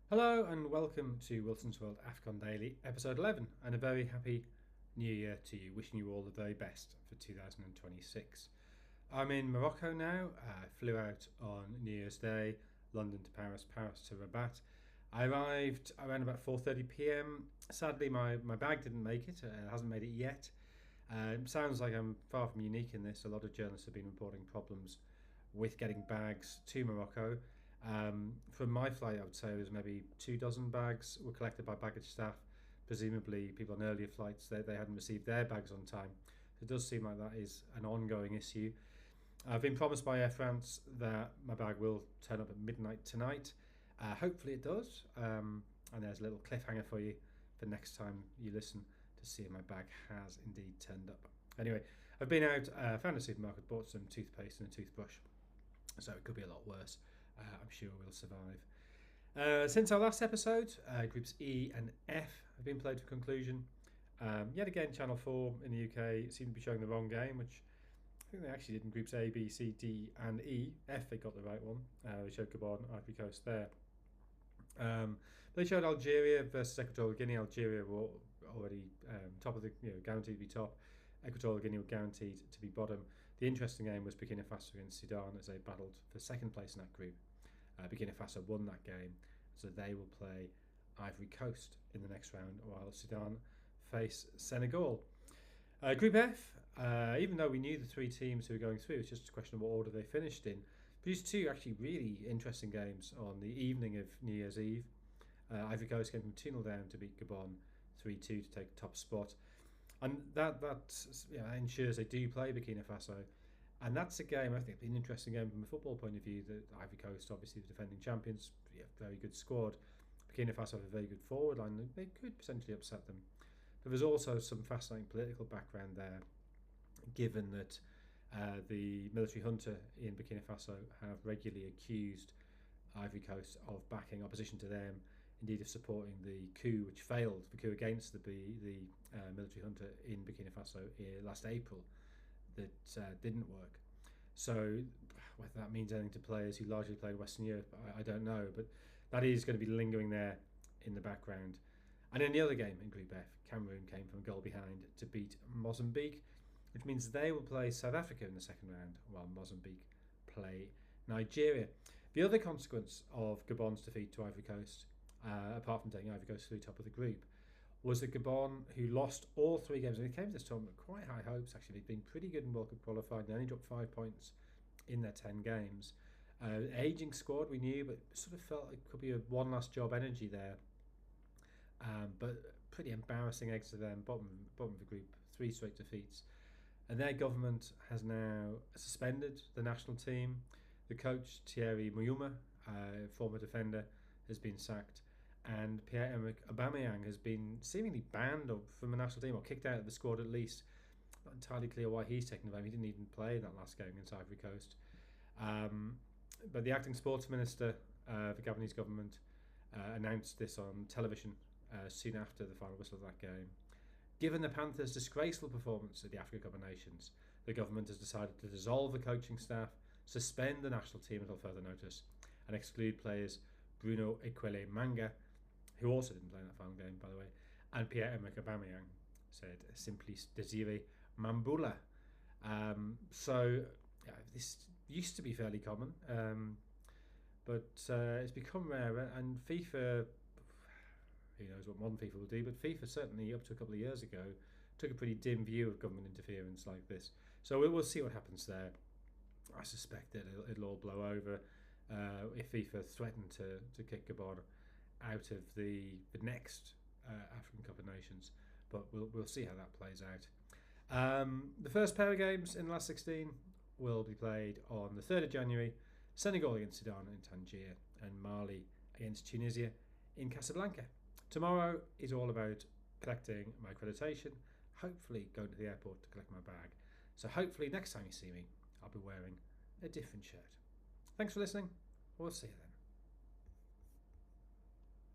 Hello and welcome to Wilson's World Afcon Daily, episode 11, and a very happy new year to you. Wishing you all the very best for 2026. I'm in Morocco now. I flew out on New Year's Day, London to Paris, Paris to Rabat. I arrived around about 4:30 p.m. Sadly, my bag didn't make it. It hasn't made it yet. Sounds like I'm far from unique in this. A lot of journalists have been reporting problems with getting bags to Morocco. From my flight, I would say it was maybe 2 dozen bags were collected by baggage staff. Presumably, people on earlier flights they hadn't received their bags on time. So it does seem like that is an ongoing issue. I've been promised by Air France that my bag will turn up at midnight tonight. Hopefully, it does. And there's a little cliffhanger for you for next time you listen to see if my bag has indeed turned up. Anyway, I've been out, found a supermarket, bought some toothpaste and a toothbrush. So it could be a lot worse. I'm sure we'll survive. Since our last episode, Groups E and F have been played for conclusion. Yet again, Channel 4 in the UK seem to be showing the wrong game, which I think they actually did in Groups A, B, C, D and E. F, they got the right one. They showed Gabon, Ivory Coast there. They showed Algeria versus Equatorial Guinea. Algeria were already top of the, guaranteed to be top. Equatorial Guinea were guaranteed to be bottom. The interesting game was Burkina Faso against Sudan as they battled for second place in that group. Burkina Faso won that game, so they will play Ivory Coast in the next round, while Sudan face Senegal. Group F, even though we knew the three teams who were going through, it's just a question of what order they finished in. Produced two actually really interesting games on the evening of New Year's Eve. Ivory Coast came from 2-0 down to beat Gabon 3-2 to take the top spot. And that ensures they do play Burkina Faso. And that's a game, I think, an interesting game from a football point of view. That Ivory Coast, obviously the defending champions, very good squad. Burkina Faso have a very good forward line. They could potentially upset them. But there's also some fascinating political background there, given that the military junta in Burkina Faso have regularly accused Ivory Coast of backing opposition to them, indeed of supporting the coup which failed, the coup against the military junta in Burkina Faso last April that didn't work. So whether that means anything to players who largely played Western Europe, I don't know, but that is going to be lingering there in the background. And in the other game in Group F, Cameroon came from a goal behind to beat Mozambique, which means they will play South Africa in the second round, while Mozambique play Nigeria. The other consequence of Gabon's defeat to Ivory Coast, apart from taking Ivory Coast through top of the group, was that Gabon, who lost all three games, and they came to this tournament with quite high hopes actually. They've been pretty good in World Cup qualifying. They only dropped 5 points in their 10 games. Aging squad, we knew, but sort of felt it could be a one last job energy there. But pretty embarrassing exit to them, bottom of the group, 3 straight defeats. And their government has now suspended the national team. The coach, Thierry Muyuma, former defender, has been sacked. And Pierre-Emerick Aubameyang has been seemingly banned from the national team, or kicked out of the squad at least. Not entirely clear why he's taken the blame. He didn't even play in that last game against Ivory Coast. But the acting sports minister of the Gabonese government announced this on television soon after the final whistle of that game. Given the Panthers' disgraceful performance at the Africa Cup of Nations, the government has decided to dissolve the coaching staff, suspend the national team until further notice, and exclude players Bruno Ekwele Manga, who also didn't play in that final game, by the way, and Pierre-Emerick Aubameyang, said simply Desiré Mambula. This used to be fairly common, but it's become rarer, and FIFA, who knows what modern FIFA will do, but FIFA certainly up to a couple of years ago took a pretty dim view of government interference like this. So we'll see what happens there. I suspect that it'll all blow over if FIFA threaten to kick Gabon out of the next African Cup of Nations, but we'll see how that plays out. The first pair of games in the last 16 will be played on the 3rd of January. Senegal against Sudan in Tangier, and Mali against Tunisia in Casablanca. Tomorrow is all about collecting my accreditation, hopefully going to the airport to collect my bag. So hopefully next time you see me, I'll be wearing a different shirt. Thanks for listening. We'll see you then.